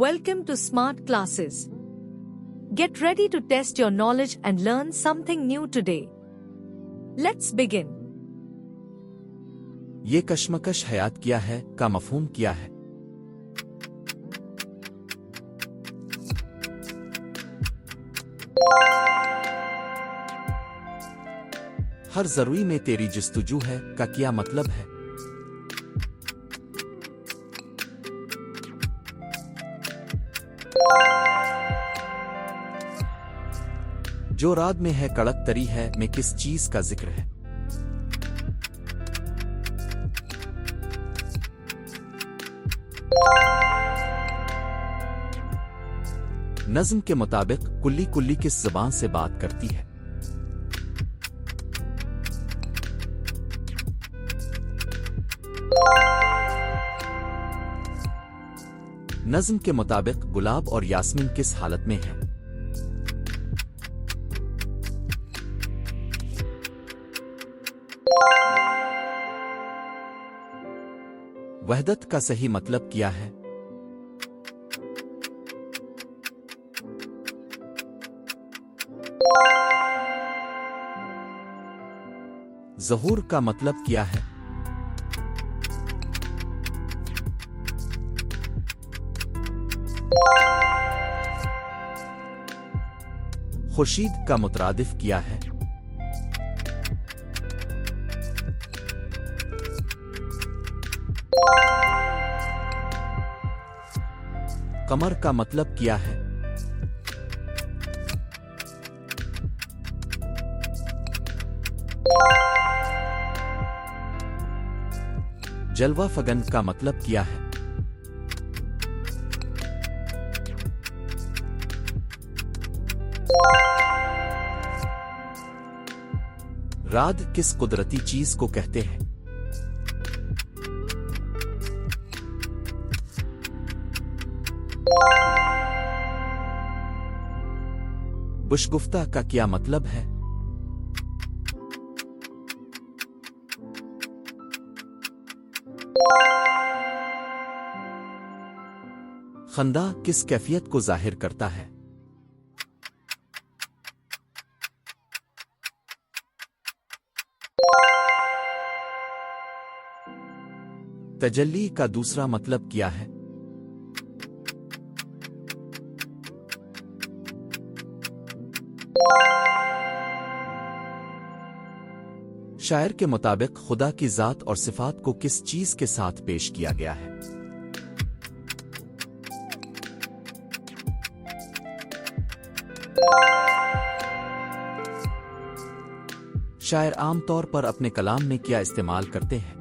Welcome to Smart Classes. Get ready to test your knowledge and learn something new today. Let's begin. ये कश्मकश हयात क्या है का मफहूम क्या है? हर जरूरी में तेरी जस्तुजू है का क्या मतलब है? जो रात में है कड़क तरी है में किस चीज का जिक्र है? नज्म के मुताबिक कुल्ली कुल्ली किस ज़बान से बात करती है? नज्म के मुताबिक गुलाब और यास्मीन किस हालत में है? वहदत का सही मतलब क्या है? ज़हूर का मतलब क्या है? खुर्शीद का मुतरादिफ क्या है? कमर का मतलब क्या है? जलवा फगन का मतलब क्या है? राद किस कुदरती चीज को कहते हैं? बुशगुफ्ता का क्या मतलब है? खंदा किस कैफियत को जाहिर करता है? तजल्ली का दूसरा मतलब क्या है? शायर के मुताबिक खुदा की जात और सिफात को किस चीज के साथ पेश किया गया है? शायर आमतौर पर अपने कलाम में क्या इस्तेमाल करते हैं?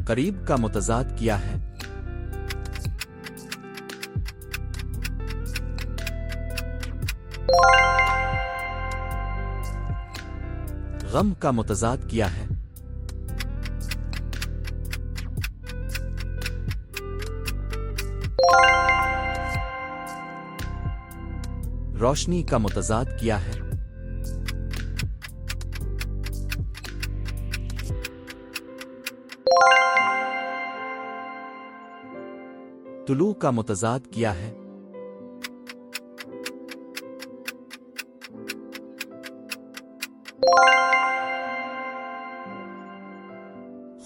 करीब का मुतजाद क्या है? गम का मुतजाद क्या है? रोशनी का मुतजाद क्या है? तुलू का मुतजाद क्या है?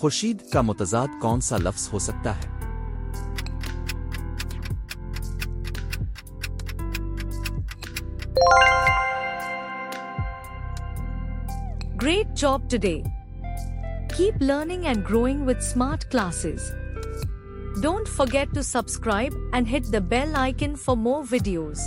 खुर्शीद का मुतजाद कौन सा लफ्ज हो सकता है? Great job today. Keep learning and growing with Smart Classes. Don't forget to subscribe and hit the bell icon for more videos.